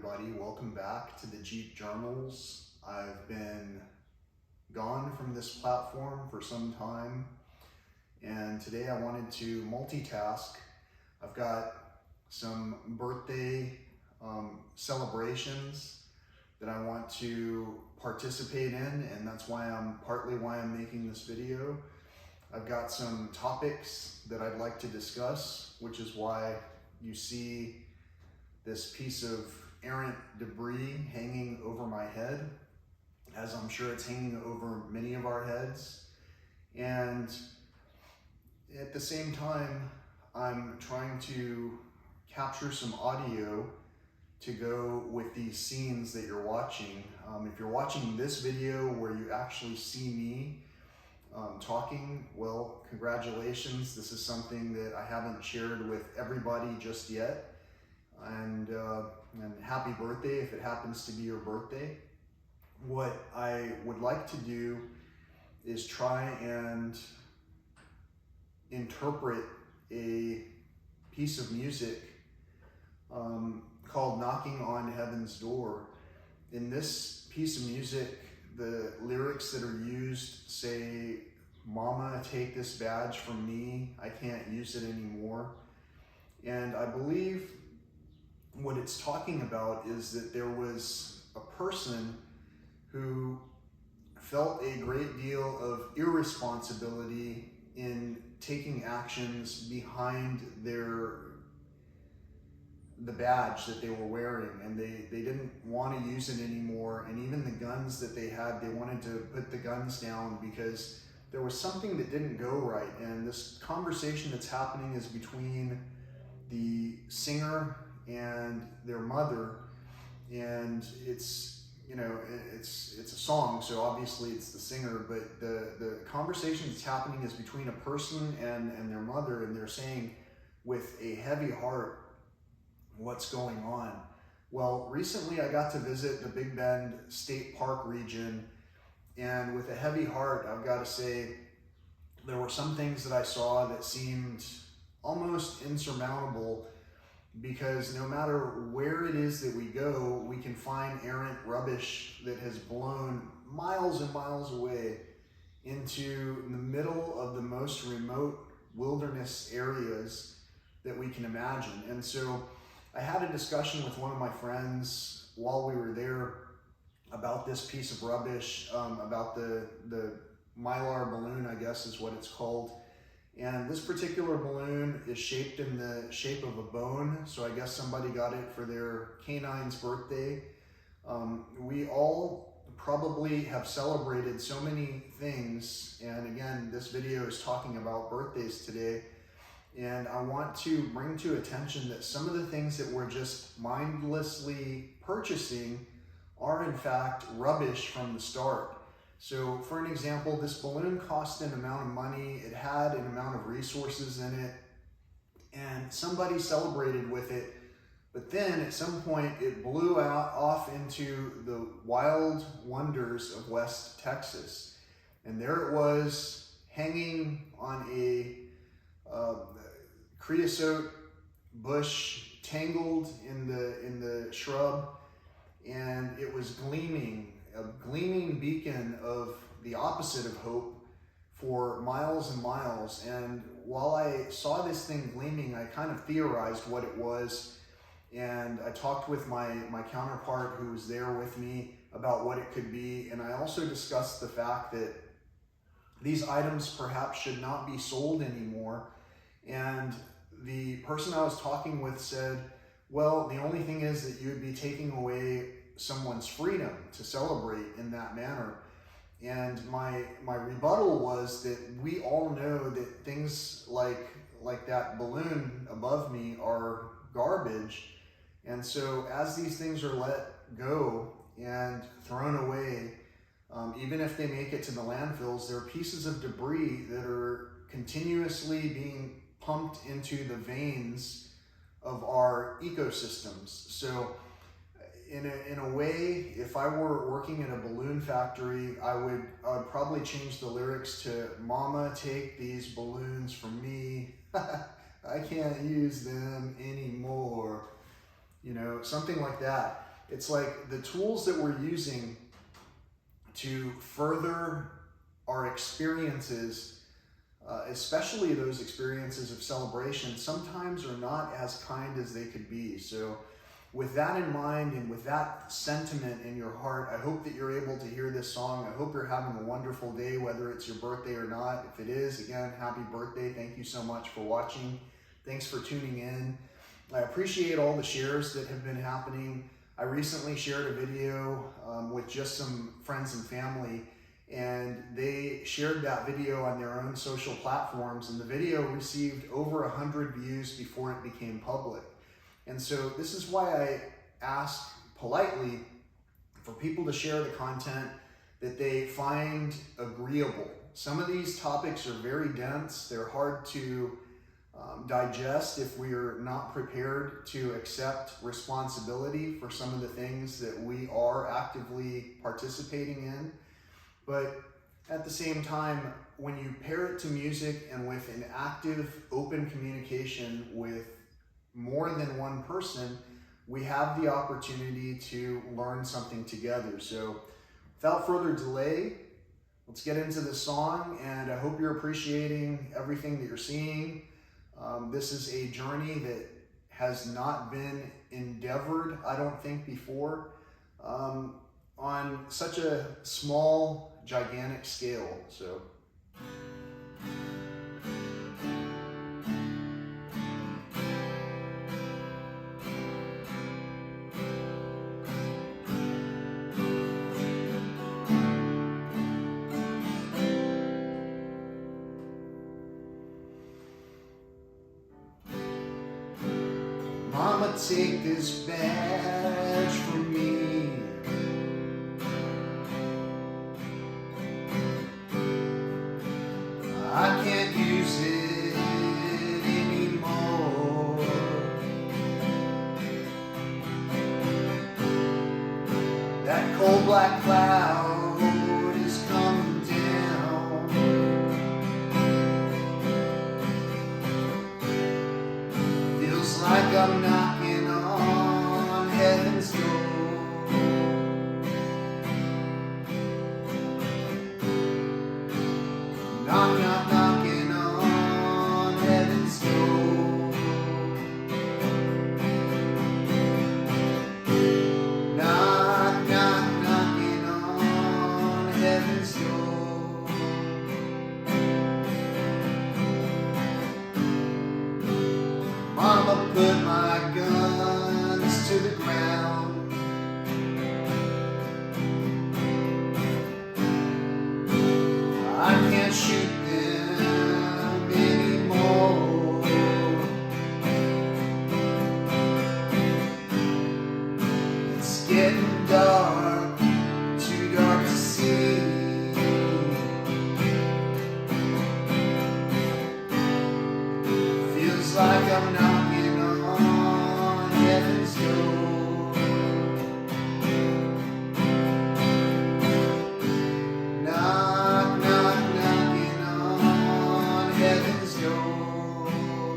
everybody. Welcome back to the Jeep Journals. I've been gone from this platform for some time, and today I wanted to multitask. I've got some birthday celebrations that I want to participate in, and that's partly why I'm making this video. I've got some topics that I'd like to discuss, which is why you see this piece of errant debris hanging over my head, as I'm sure it's hanging over many of our heads. And at the same time, I'm trying to capture some audio to go with these scenes that you're watching. If you're watching this video where you actually see me talking, well, congratulations. This is something that I haven't shared with everybody just yet. And happy birthday if it happens to be your birthday. What I would like to do is try and interpret a piece of music called Knocking on Heaven's Door. In this piece of music, the lyrics that are used say, "Mama, take this badge from me. I can't use it anymore." And I believe what it's talking about is that there was a person who felt a great deal of irresponsibility in taking actions behind the badge that they were wearing, and they didn't want to use it anymore. And even the guns that they had, they wanted to put the guns down because there was something that didn't go right. And this conversation that's happening is between the singer and their mother, and it's a song, so obviously it's the singer, but the conversation that's happening is between a person and their mother, and they're saying with a heavy heart what's going on. Well, recently I got to visit the Big Bend State Park region, and with a heavy heart, I've got to say there were some things that I saw that seemed almost insurmountable, because no matter where it is that we go, we can find errant rubbish that has blown miles and miles away into the middle of the most remote wilderness areas that we can imagine. And so I had a discussion with one of my friends while we were there about this piece of rubbish, about the Mylar balloon, I guess is what it's called. And this particular balloon is shaped in the shape of a bone, so I guess somebody got it for their canine's birthday. We all probably have celebrated so many things, and again, this video is talking about birthdays today, and I want to bring to attention that some of the things that we're just mindlessly purchasing are in fact rubbish from the start. So for an example, this balloon cost an amount of money, it had an amount of resources in it, and somebody celebrated with it, but then at some point it blew off into the wild wonders of West Texas. And there it was, hanging on a creosote bush, tangled in the shrub, and it was gleaming, a gleaming beacon of the opposite of hope for miles and miles. And while I saw this thing gleaming, I kind of theorized what it was, and I talked with my counterpart who was there with me about what it could be. And I also discussed the fact that these items perhaps should not be sold anymore. And the person I was talking with said, well, the only thing is that you would be taking away someone's freedom to celebrate in that manner. And my rebuttal was that we all know that things like that balloon above me are garbage. And so as these things are let go and thrown away, even if they make it to the landfills, there are pieces of debris that are continuously being pumped into the veins of our ecosystems. So in a way, if I were working in a balloon factory, I would probably change the lyrics to "Mama, take these balloons from me. I can't use them anymore." You know, something like that. it's like the tools that we're using to further our experiences, especially those experiences of celebration, sometimes are not as kind as they could be. So with that in mind and with that sentiment in your heart, I hope that you're able to hear this song. I hope you're having a wonderful day, whether it's your birthday or not. If it is, again, happy birthday. Thank you so much for watching. Thanks for tuning in. I appreciate all the shares that have been happening. I recently shared a video with just some friends and family, and they shared that video on their own social platforms, and the video received over 100 views before it became public. And so this is why I ask politely for people to share the content that they find agreeable. Some of these topics are very dense. They're hard to digest if we are not prepared to accept responsibility for some of the things that we are actively participating in. But at the same time, when you pair it to music and with an active, open communication with more than one person, we have the opportunity to learn something together. So without further delay, let's get into the song, and I hope you're appreciating everything that you're seeing. This is a journey that has not been endeavored, I don't think, before, on such a small, gigantic scale. So Mama, take this badge from me. I can't use it anymore. That cold black cloud is coming down. Feels like I'm knocking on heaven's door. Knock, knock, knocking on heaven's door. Knock, knock, knocking on heaven's door. Mama, put my guns to the ground. I can't shoot them anymore. It's getting dark, too dark to see. Feels like I'm knocking on heaven's door. Knock, knock, knocking on heaven's door.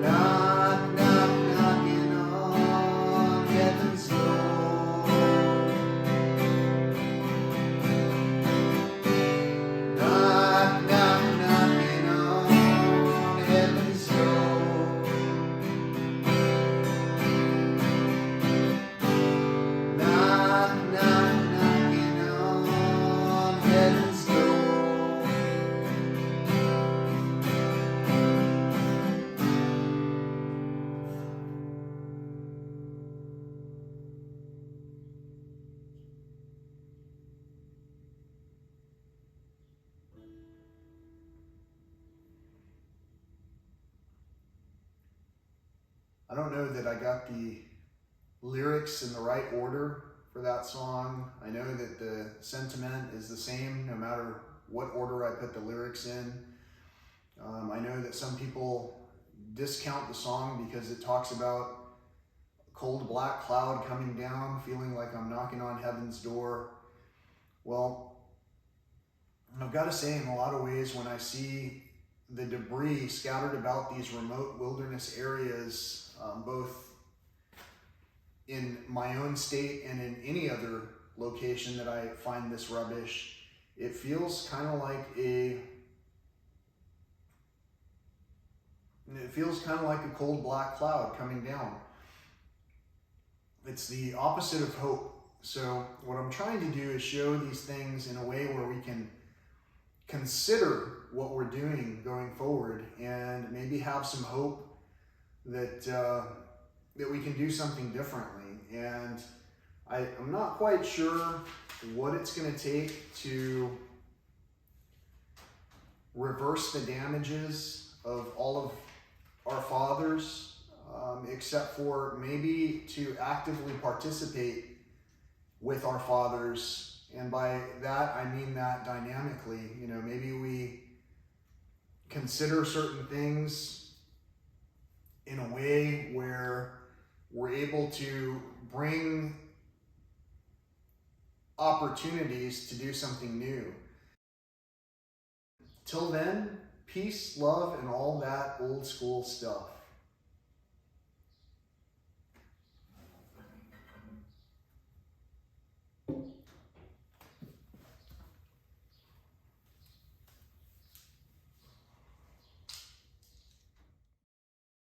Knock, knock, knocking on heaven's door. Knock, knock, knocking on heaven's door. Knock, knock, knocking on heaven's door. I don't know that I got the lyrics in the right order for that song. I know that the sentiment is the same no matter what order I put the lyrics in. I know that some people discount the song because it talks about a cold black cloud coming down, feeling like I'm knocking on heaven's door. Well, I've got to say, in a lot of ways, when I see the debris scattered about these remote wilderness areas, both in my own state and in any other location that I find this rubbish, it feels kind of like a cold black cloud coming down. It's the opposite of hope. So what I'm trying to do is show these things in a way where we can consider what we're doing going forward and maybe have some hope that that we can do something differently. And I'm not quite sure what it's going to take to reverse the damages of all of our fathers, except for maybe to actively participate with our fathers. And by that, I mean that dynamically. You know, maybe we consider certain things in a way where we're able to bring opportunities to do something new. Till then, peace, love, and all that old school stuff.